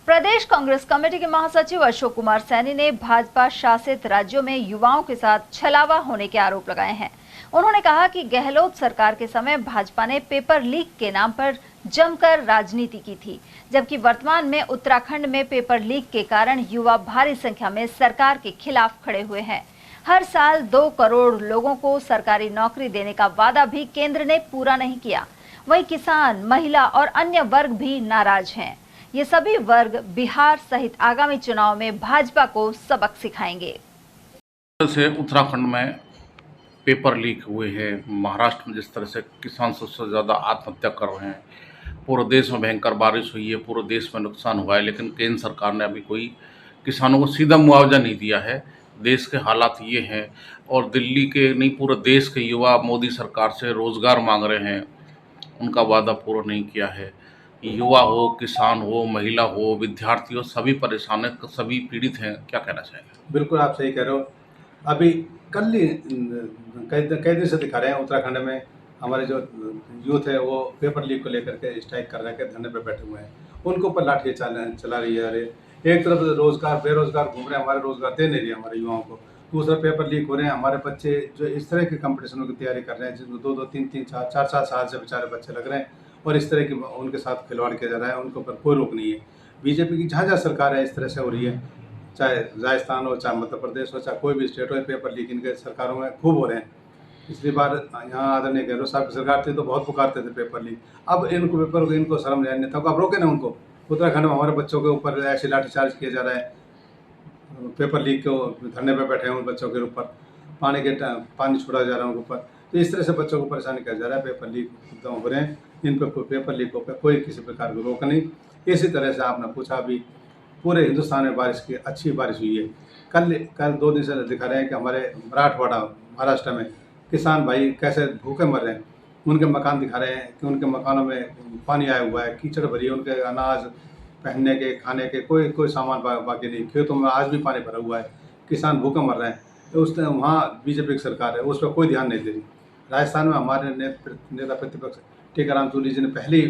प्रदेश Congress committee के महासचिव अशोक कुमार सैनी ने भाजपा शासित राज्यों में युवाओं के साथ छलावा होने के आरोप लगाए हैं। उन्होंने कहा कि गहलोत सरकार के समय भाजपा ने पेपर लीक के नाम पर जमकर राजनीति की थी, जबकि वर्तमान में उत्तराखंड में पेपर लीक के कारण युवा भारी संख्या में सरकार के खिलाफ खड़े हुए हैं। हर साल 2 करोड़ लोगों को सरकारी नौकरी देने का वादा भी केंद्र ने पूरा नहीं किया। वहीं किसान, महिला और अन्य वर्ग भी नाराज हैं। ये सभी वर्ग बिहार सहित आगामी चुनाव में भाजपा को सबक सिखाएंगे। से उत्तराखंड में पेपर लीक हुए हैं, महाराष्ट्र में जिस तरह से किसान सबसे ज़्यादा आत्महत्या कर रहे हैं, पूरे देश में भयंकर बारिश हुई है, पूरे देश में नुकसान हुआ है, लेकिन केंद्र सरकार ने अभी कोई किसानों को सीधा मुआवजा नहीं दिया है। देश के हालात ये हैं और दिल्ली के नहीं पूरे देश के युवा मोदी सरकार से रोज़गार मांग रहे हैं, उनका वादा पूरा नहीं किया है। युवा हो, किसान हो, महिला हो, विद्यार्थी हो, सभी परेशान हैं, सभी पीड़ित हैं। क्या कहना चाहेंगे? बिल्कुल आप सही कह रहे हो। अभी कल ही कई दिन से दिखा रहे हैं उत्तराखंड में हमारे जो यूथ है वो पेपर लीक को लेकर के स्ट्राइक कर रहे हैं, धरने पे बैठे हुए हैं। उनके ऊपर लाठी चला रही है। अरे एक तरफ रोजगार बेरोजगार घूम रहे हैं, हमारे रोजगार दे नहीं रही हमारे युवाओं को। दूसरा पेपर लीक हो रहे हैं, हमारे बच्चे जो इस तरह के कंपटीशनों की तैयारी कर रहे हैं जिसमें 2-2, 3-3, 4-4 साल से बेचारे बच्चे लग रहे हैं और इस तरह की उनके साथ खिलवाड़ किया जा रहा है। उनके ऊपर कोई रोक नहीं है। बीजेपी की जहाँ सरकार है इस तरह से हो रही है, चाहे राजस्थान हो, चाहे मध्य प्रदेश हो, चाहे कोई भी स्टेट हो, पेपर लीक इनके सरकारों में खूब हो रहे हैं। पिछली बार यहाँ आदरणीय गहलोत साहब की सरकार थी तो बहुत पुकारते थे पेपर लीक। अब इनको शर्म नहीं था, अब रोके ना उनको। उत्तराखंड में हमारे बच्चों के ऊपर ऐसे लाठीचार्ज किया जा रहा है, पेपर लीक को धरने पर बैठे हैं उन बच्चों के ऊपर, पानी छोड़ा जा रहा है उनके ऊपर। तो इस तरह से बच्चों को परेशान किया जा रहा है। पेपर लीक हो रहे हैं, इन पर पेपर लीकों पर कोई किसी प्रकार की रोक नहीं। इसी तरह से आपने पूछा, अभी पूरे हिंदुस्तान में बारिश की अच्छी बारिश हुई है। कल 2 दिन से दिखा रहे हैं कि हमारे मराठवाड़ा महाराष्ट्र में किसान भाई कैसे भूखे मर रहे हैं। उनके मकान दिखा रहे हैं कि उनके मकानों में पानी आया हुआ है, कीचड़ भरी है, उनके अनाज, पहनने के, खाने के कोई सामान बाकी नहीं। खेतों में आज भी पानी भरा हुआ है, किसान भूखे मर रहे हैं। तो उस वहाँ बीजेपी की सरकार है, उस पर कोई ध्यान नहीं दे रही। राजस्थान में हमारे नेता प्रतिपक्ष टीकाराम जूली जी ने पहली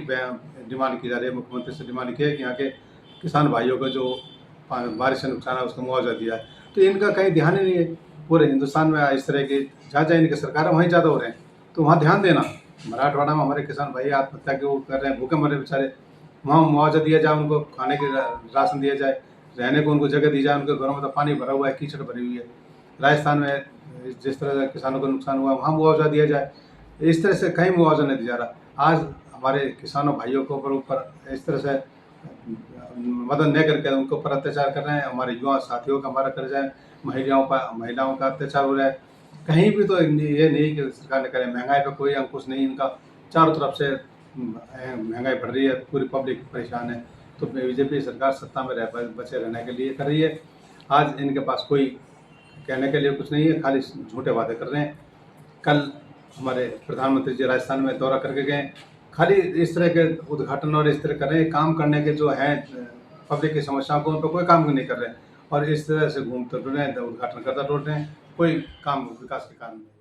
डिमांड की जा रही है, मुख्यमंत्री से डिमांड की है कि यहाँ के किसान भाइयों को जो बारिश से नुकसान है उसका मुआवजा दिया है। तो इनका कहीं ध्यान ही नहीं है। पूरे हिंदुस्तान में इस तरह के जहाँ जहाँ इनकी सरकार है वहीं ज़्यादा हो रहे हैं, तो वहाँ ध्यान देना। मराठवाड़ा में हमारे किसान भाई आत्महत्या के वो कर रहे हैं, भूखे मर रहे बेचारे, वहाँ मुआवजा दिया जाए, उनको खाने के राशन दिया जाए, रहने को उनको जगह दी जाए। उनके घरों में तो पानी भरा हुआ है, कीचड़ भरी हुई है। राजस्थान में जिस तरह से किसानों को नुकसान हुआ वहाँ मुआवजा दिया जाए। इस तरह से कहीं मुआवजा नहीं दिया जा रहा। आज हमारे किसानों भाइयों के ऊपर इस तरह से मदद न करके उनके ऊपर अत्याचार कर रहे हैं। हमारे युवा साथियों का हमारा कर जाए, महिलाओं का अत्याचार हो रहा है। कहीं भी तो ये नहीं कि सरकार ने करे। महंगाई पर कोई अंकुश नहीं इनका, चारों तरफ से महंगाई बढ़ रही है, पूरी पब्लिक परेशान है। तो बीजेपी सरकार सत्ता में बचे रहने के लिए कर रही है। आज इनके पास कोई कहने के लिए कुछ नहीं है, खाली झूठे वादे कर रहे हैं। कल हमारे प्रधानमंत्री जी राजस्थान में दौरा करके गए, खाली इस तरह के उद्घाटन और इस तरह कर रहे हैं। काम करने के जो हैं पब्लिक की समस्याओं को उन पर कोई काम नहीं कर रहे हैं और इस तरह से घूमते फिर रहे हैं, उद्घाटन करता रोड रहे हैं, कोई काम विकास के कारण नहीं।